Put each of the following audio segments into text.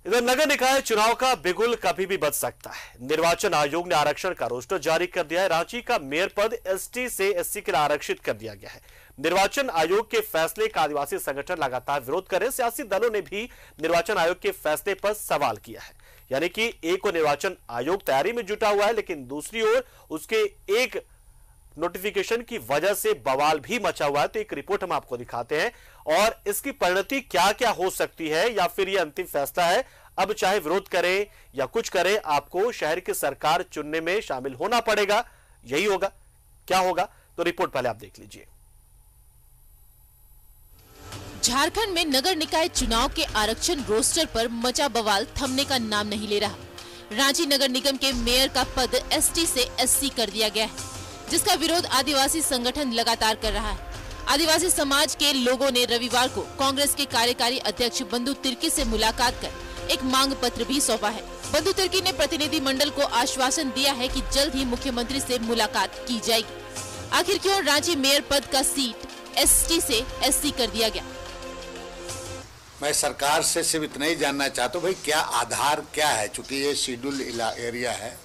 इधर नगर निकाय चुनाव का बिगुल कभी भी बज सकता है। निर्वाचन आयोग ने आरक्षण का रोस्टर जारी कर दिया है। रांची का मेयर पद एसटी से एससी के लिए आरक्षित कर दिया गया है। निर्वाचन आयोग के फैसले का आदिवासी संगठन लगातार विरोध कर रहे हैं। सियासी दलों ने भी निर्वाचन आयोग के फैसले पर सवाल किया है। यानी कि एक और निर्वाचन आयोग तैयारी में जुटा हुआ है, लेकिन दूसरी ओर उसके एक नोटिफिकेशन की वजह से बवाल भी मचा हुआ है। तो एक रिपोर्ट हम आपको दिखाते हैं और इसकी परिणति क्या क्या हो सकती है, या फिर यह अंतिम फैसला है। अब चाहे विरोध करें या कुछ करें, आपको शहर की सरकार चुनने में शामिल होना पड़ेगा। यही होगा, क्या होगा, तो रिपोर्ट पहले आप देख लीजिए। झारखंड में नगर निकाय चुनाव के आरक्षण रोस्टर पर मचा बवाल थमने का नाम नहीं ले रहा। रांची नगर निगम के मेयर का पद एसटी से एससी कर दिया गया है, जिसका विरोध आदिवासी संगठन लगातार कर रहा है। आदिवासी समाज के लोगों ने रविवार को कांग्रेस के कार्यकारी अध्यक्ष बंधु तिर्की से मुलाकात कर एक मांग पत्र भी सौंपा है। बंधु तिर्की ने प्रतिनिधि मंडल को आश्वासन दिया है कि जल्द ही मुख्यमंत्री से मुलाकात की जाएगी। आखिर क्यों रांची मेयर पद का सीट एसटी से एससी कर दिया गया? मैं सरकार से सिर्फ इतना ही जानना चाहता हूँ, भाई क्या आधार क्या है? चूंकि ये शेड्यूल एरिया है,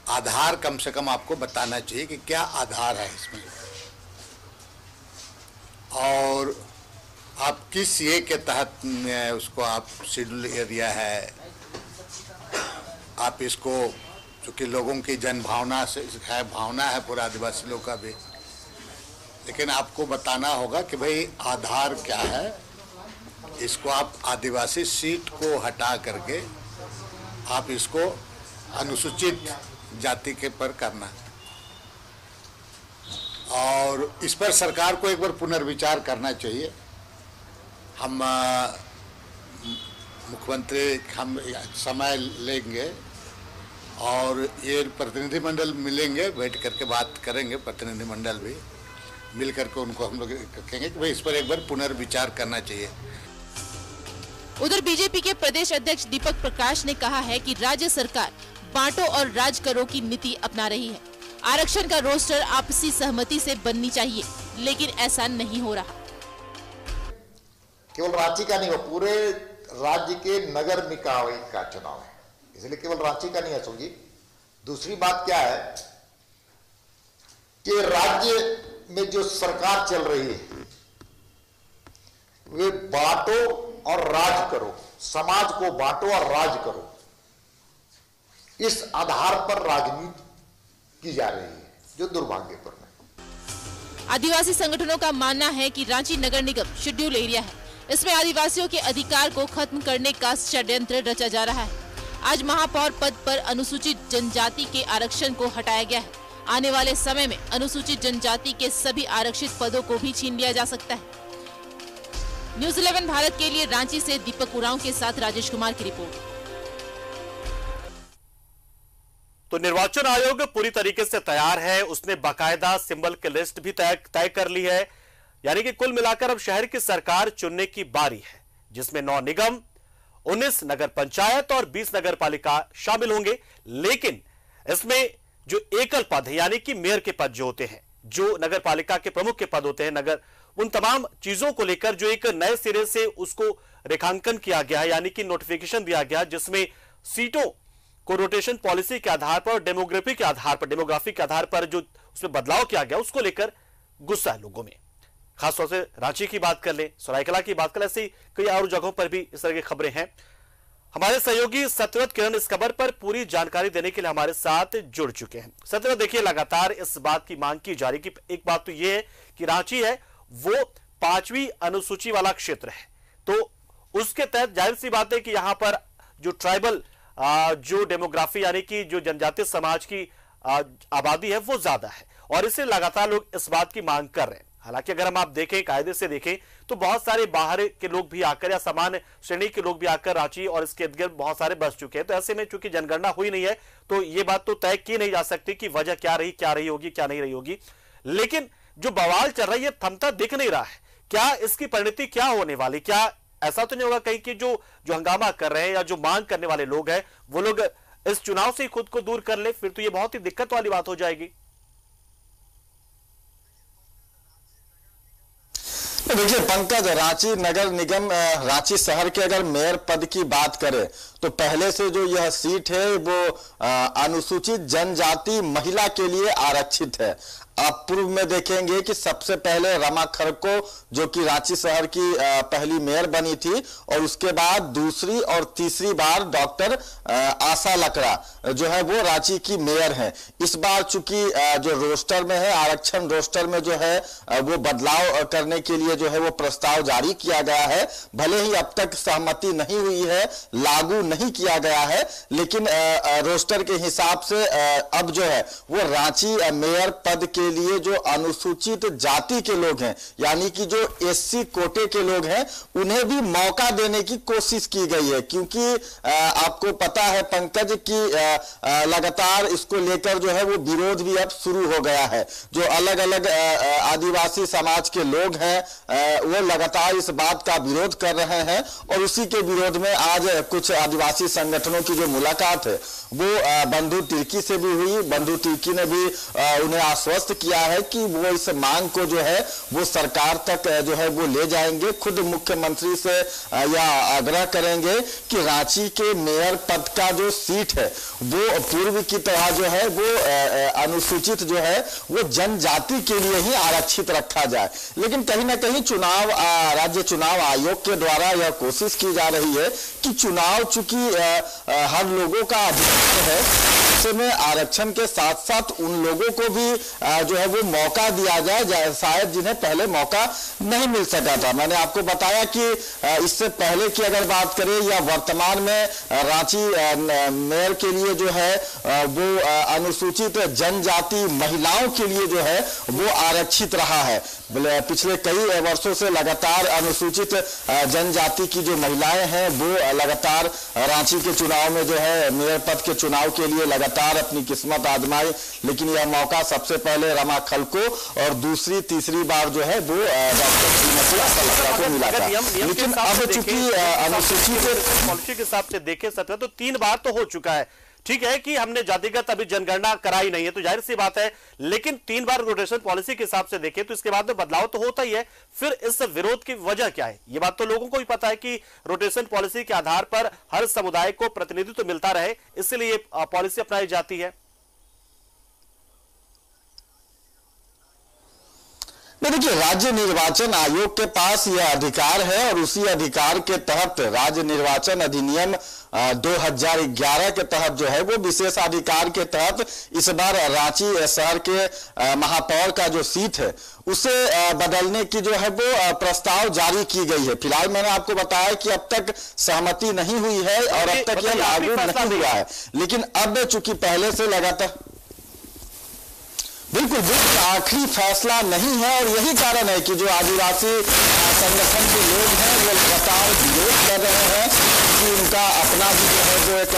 आधार कम से कम आपको बताना चाहिए कि क्या आधार है इसमें, और आप किस ये के तहत उसको आप शेड्यूल एरिया है, आप इसको, चूंकि लोगों की जन भावना से है, भावना है पूरा आदिवासी लोगों का भी, लेकिन आपको बताना होगा कि भाई आधार क्या है। इसको आप आदिवासी सीट को हटा करके आप इसको अनुसूचित जाति के पर करना, और इस पर सरकार को एक बार पुनर्विचार करना चाहिए। हम मुख्यमंत्री हम समय लेंगे और ये प्रतिनिधि मंडल मिलेंगे, बैठ करके बात करेंगे, प्रतिनिधि मंडल भी मिल करके उनको हम लोग कहेंगे कि भाई इस पर एक बार पुनर्विचार करना चाहिए। उधर बीजेपी के प्रदेश अध्यक्ष दीपक प्रकाश ने कहा है कि राज्य सरकार बांटो और राज करो की नीति अपना रही है। आरक्षण का रोस्टर आपसी सहमति से बननी चाहिए, लेकिन ऐसा नहीं हो रहा। केवल रांची का नहीं हो, पूरे राज्य के नगर निकाय का चुनाव है, इसलिए केवल रांची का नहीं है सुजी। दूसरी बात क्या है कि राज्य में जो सरकार चल रही है वे बांटो और राज करो, समाज को बांटो और राज करो, इस आधार पर राजनीति की जा रही है, जो दुर्भाग्यपूर्ण है। आदिवासी संगठनों का मानना है कि रांची नगर निगम शेड्यूल एरिया है, इसमें आदिवासियों के अधिकार को खत्म करने का षड्यंत्र रचा जा रहा है। आज महापौर पद पर अनुसूचित जनजाति के आरक्षण को हटाया गया है। आने वाले समय में अनुसूचित जनजाति के सभी आरक्षित पदों को भी छीन लिया जा सकता है। न्यूज़ 11 भारत के लिए रांची से दीपक उरांव के साथ राजेश कुमार की रिपोर्ट। तो निर्वाचन आयोग पूरी तरीके से तैयार है, उसने बाकायदा सिंबल की लिस्ट भी तय कर ली है। यानी कि कुल मिलाकर अब शहर की सरकार चुनने की बारी है, जिसमें 9 निगम, 19 नगर पंचायत और 20 नगर पालिका शामिल होंगे। लेकिन इसमें जो एकल पद है, यानी कि मेयर के पद जो होते हैं, जो नगर पालिका के प्रमुख के पद होते हैं, नगर, उन तमाम चीजों को लेकर जो एक नए सिरे से उसको रेखांकन किया गया है, यानी कि नोटिफिकेशन दिया गया, जिसमें सीटों को रोटेशन पॉलिसी के आधार पर, डेमोग्राफी के आधार पर जो उसमें बदलाव किया गया, उसको लेकर गुस्सा है लोगों में। खासतौर से रांची की बात कर लें, सरायकला की बात कर लें, ऐसी कई और जगहों पर भी इस तरह की खबरें हैं। हमारे सहयोगी सत्यव्रत किरण इस खबर पर पूरी जानकारी देने के लिए हमारे साथ जुड़ चुके हैं। सत्यव्रत, देखिए लगातार इस बात की मांग की जा रही कि एक बात तो यह है कि रांची है वो 5वीं अनुसूची वाला क्षेत्र है, तो उसके तहत जाहिर सी बात है कि यहां पर जो ट्राइबल जो डेमोग्राफी, यानी कि जो जनजातीय समाज की आबादी है वो ज्यादा है, और इससे लगातार लोग इस बात की मांग कर रहे हैं। हालांकि अगर हम आप देखें, कायदे से देखें, तो बहुत सारे बाहर के लोग भी आकर या सामान्य श्रेणी के लोग भी आकर रांची और इसके इर्द गिर्द बहुत सारे बस चुके हैं। तो ऐसे में चूंकि जनगणना हुई नहीं है, तो ये बात तो तय की नहीं जा सकती कि वजह क्या रही होगी, क्या नहीं रही होगी। लेकिन जो बवाल चल रहा है ये थमता दिख नहीं रहा है। क्या इसकी परिणति क्या होने वाली? क्या ऐसा तो नहीं होगा कहीं कि जो हंगामा कर रहे हैं या जो मांग करने वाले लोग हैं वो लोग इस चुनाव से ही खुद को दूर कर ले? फिर तो ये बहुत ही दिक्कत वाली बात हो जाएगी। तो देखिए पंकज, रांची नगर निगम रांची शहर के अगर मेयर पद की बात करें तो पहले से जो यह सीट है वो अनुसूचित जनजाति महिला के लिए आरक्षित है। आप पूर्व में देखेंगे कि सबसे पहले रमा खड़को जो कि रांची शहर की पहली मेयर बनी थी और उसके बाद दूसरी और तीसरी बार डॉक्टर आशा लकड़ा जो है वो रांची की मेयर हैं। इस बार चूंकि जो रोस्टर में है, आरक्षण रोस्टर में जो है वो बदलाव करने के लिए जो है वो प्रस्ताव जारी किया गया है। भले ही अब तक सहमति नहीं हुई है, लागू नहीं किया गया है, लेकिन रोस्टर के हिसाब से अब जो है वो रांची मेयर पद के लिए जो अनुसूचित जाति के लोग हैं, यानी कि जो एससी कोटे के लोग हैं, उन्हें भी मौका देने की कोशिश की गई है। क्योंकि आपको पता है पंकज कि लगातार इसको लेकर जो है वो विरोध भी अब शुरू हो गया है। जो अलग अलग आदिवासी समाज के लोग हैं वो लगातार इस बात का विरोध कर रहे हैं और उसी के विरोध में आज कुछ आदिवासी संगठनों की जो मुलाकात है वो बंधु तिर्की से भी हुई। बंधु तिर्की ने भी उन्हें आश्वस्त किया है कि वो इस मांग को जो है वो सरकार तक जो है वो ले जाएंगे। खुद मुख्यमंत्री से यह आग्रह करेंगे कि रांची के मेयर पद का जो सीट है वो पूर्व की तरह जो है वो अनुसूचित जो है वो जनजाति के लिए ही आरक्षित रखा जाए। लेकिन कहीं ना कहीं चुनाव राज्य चुनाव आयोग के द्वारा यह कोशिश की जा रही है कि चुनाव चूंकि हर लोगों का अधिकार है, ऐसे में आरक्षण के साथ साथ उन लोगों को भी जो है वो मौका दिया जाए शायद जिन्हें पहले मौका नहीं मिल सका था। मैंने आपको बताया कि इससे पहले की अगर बात करें या वर्तमान में रांची मेयर के लिए जो है वो अनुसूचित जनजाति महिलाओं के लिए जो है वो आरक्षित रहा है। पिछले कई वर्षों से लगातार अनुसूचित जनजाति की जो महिलाएं हैं वो लगातार रांची के चुनाव में जो है मेयर पद के चुनाव के लिए लगातार अपनी किस्मत आजमाई, लेकिन यह मौका सबसे पहले रमा खड़को और दूसरी तीसरी बार जो है वो डॉक्टर श्रीमती आशा लकड़ा को मिला था। लेकिन अब चूंकि अनुसूचित पॉलिसी के हिसाब से देखें सत्य तो 3 बार तो हो चुका है। ठीक है कि हमने जातिगत अभी जनगणना कराई नहीं है तो जाहिर सी बात है, लेकिन 3 बार रोटेशन पॉलिसी के हिसाब से देखें तो इसके बाद में बदलाव तो होता ही है। फिर इस विरोध की वजह क्या है? ये बात तो लोगों को भी पता है कि रोटेशन पॉलिसी के आधार पर हर समुदाय को प्रतिनिधित्व तो मिलता रहे, इसलिए ये पॉलिसी अपनाई जाती है। देखिए, राज्य निर्वाचन आयोग के पास यह अधिकार है और उसी अधिकार के तहत राज्य निर्वाचन अधिनियम 2011 के तहत जो है वो विशेषाधिकार के तहत इस बार रांची शहर के महापौर का जो सीट है उसे बदलने की जो है वो प्रस्ताव जारी की गई है। फिलहाल मैंने आपको बताया कि अब तक सहमति नहीं हुई है और अब तक यह लागू नहीं हुआ है, लेकिन अब चूंकि पहले से लगातार बिल्कुल आखिरी फैसला नहीं है और यही कारण है कि जो आदिवासी संगठन के लोग हैं वो लगातार विरोध कर रहे हैं कि उनका अपना भी जो है वो एक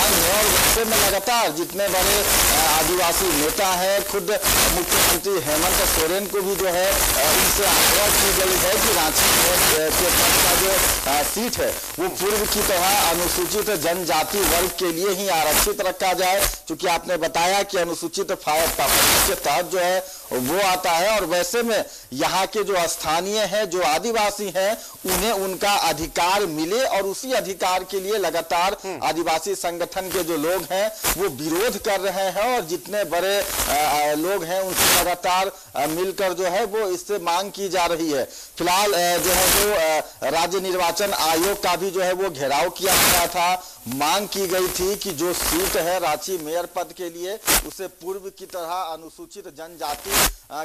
और वैसे में लगातार जितने बड़े आदिवासी नेता हैं, खुद मुख्यमंत्री हेमंत सोरेन को भी जो है उनसे आग्रह की गई है कि रांची के पद का जो सीट है वो पूर्व की तरह अनुसूचित जनजाति वर्ग के लिए ही आरक्षित रखा जाए। क्योंकि आपने बताया कि अनुसूचित के तहत जो है वो आता है और वैसे में यहाँ के जो स्थानीय हैं, जो आदिवासी हैं, उन्हें उनका अधिकार मिले और उसी अधिकार के लिए लगातार आदिवासी संगठन के जो लोग हैं वो विरोध कर रहे हैं और जितने बड़े लोग हैं उनसे लगातार मिलकर जो है वो इससे मांग की जा रही है। फिलहाल जो है वो राज्य निर्वाचन आयोग का भी जो है वो घेराव किया गया था। मांग की गई थी कि जो सीट है रांची मेयर पद के लिए उसे पूर्व की तरह अनुसूचित जनजाति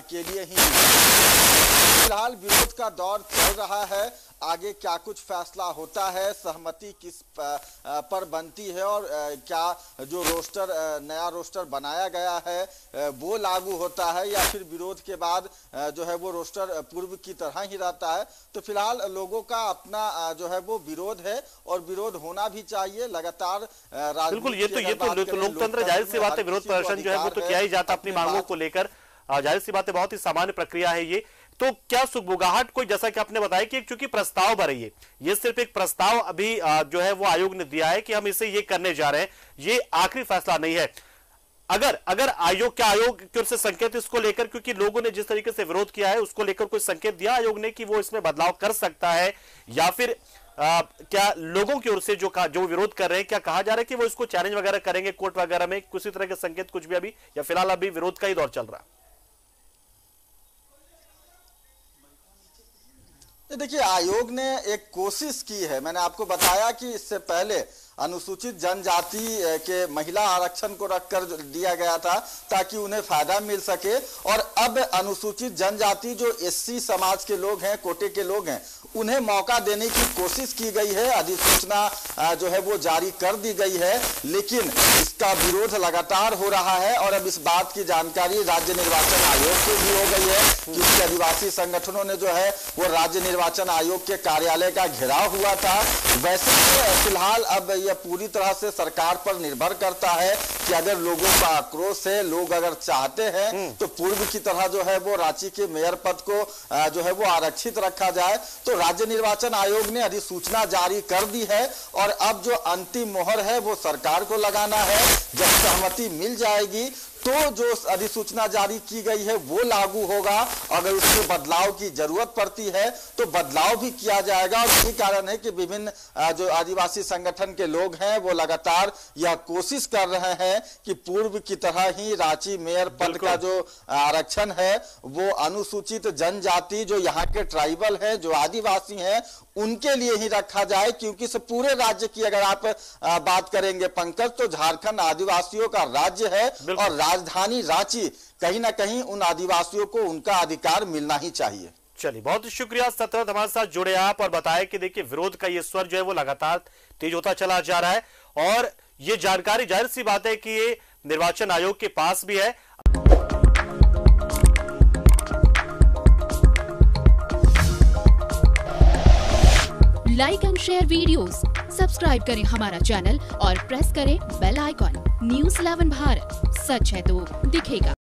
के लिए ही। फिलहाल विरोध का दौर चल रहा है, आगे क्या कुछ फैसला होता है, सहमति किस पर बनती है और क्या जो रोस्टर नया रोस्टर बनाया गया है वो लागू होता है या फिर विरोध के बाद जो है वो रोस्टर पूर्व की तरह ही रहता है। तो फिलहाल लोगों का अपना जो है वो विरोध है और विरोध होना भी चाहिए लगातार। बिल्कुल, ये तो लोकतंत्र जाहिर सी बात है, विरोध प्रदर्शन जो है वो तो किया ही जाता अपनी मांगों को लेकर, जाहिर सी बात है, बहुत ही सामान्य प्रक्रिया है ये। तो क्या सुगबुगाहट कोई, जैसा कि आपने बताया कि चूंकि प्रस्ताव भर रही है, ये सिर्फ एक प्रस्ताव अभी जो है वो आयोग ने दिया है कि हम इसे ये करने जा रहे हैं, ये आखिरी फैसला नहीं है। अगर आयोग की ओर से संकेत इसको लेकर, क्योंकि लोगों ने जिस तरीके से विरोध किया है उसको लेकर कोई संकेत दिया आयोग ने कि वो इसमें बदलाव कर सकता है, या फिर क्या लोगों की ओर से जो विरोध कर रहे हैं क्या कहा जा रहा है कि वो इसको चैलेंज वगैरह करेंगे कोर्ट वगैरह में? किसी तरह के संकेत कुछ भी अभी, या फिलहाल अभी विरोध का ही दौर चल रहा है? देखिए, आयोग ने एक कोशिश की है। मैंने आपको बताया कि इससे पहले अनुसूचित जनजाति के महिला आरक्षण को रखकर दिया गया था ताकि उन्हें फायदा मिल सके, और अब अनुसूचित जनजाति जो एससी समाज के लोग हैं, कोटे के लोग हैं, उन्हें मौका देने की कोशिश की गई है। अधिसूचना जो है वो जारी कर दी गई है, लेकिन इसका विरोध लगातार हो रहा है। और अब इस बात की जानकारी राज्य निर्वाचन आयोग को भी हो गई है कि उसके आदिवासी संगठनों ने जो है वो राज्य निर्वाचन आयोग के कार्यालय का घेराव हुआ था। वैसे फिलहाल अब यह पूरी तरह से सरकार पर निर्भर करता है कि अगर लोगों का आक्रोश है, लोग अगर चाहते हैं तो पूर्व की तरह जो है वो रांची के मेयर पद को जो है वो आरक्षित रखा जाए। तो राज्य निर्वाचन आयोग ने अधिसूचना जारी कर दी है और अब जो अंतिम मोहर है वो सरकार को लगाना है। जब सहमति मिल जाएगी तो जो अधिसूचना जारी की गई है वो लागू होगा। अगर उसमें बदलाव की जरूरत पड़ती है तो बदलाव भी किया जाएगा। और यही कारण है कि विभिन्न जो आदिवासी संगठन के लोग हैं वो लगातार यह कोशिश कर रहे हैं कि पूर्व की तरह ही रांची मेयर पद का जो आरक्षण है वो अनुसूचित जनजाति, जो यहाँ के ट्राइबल है, जो आदिवासी हैं, उनके लिए ही रखा जाए। क्योंकि इस पूरे राज्य की अगर आप बात करेंगे पंकज, तो झारखंड आदिवासियों का राज्य है और राजधानी रांची कहीं ना कहीं उन आदिवासियों को उनका अधिकार मिलना ही चाहिए। चलिए, बहुत शुक्रिया सतत हमारे साथ जुड़े आप और बताया कि देखिए विरोध का ये स्वर जो है वो लगातार तेज होता चला जा रहा है, और ये जानकारी जाहिर सी बात है कि ये निर्वाचन आयोग के पास भी है। Like and share videos, subscribe करें हमारा चैनल और प्रेस करें बेल आइकॉन। न्यूज़ 11 भारत, सच है तो दिखेगा।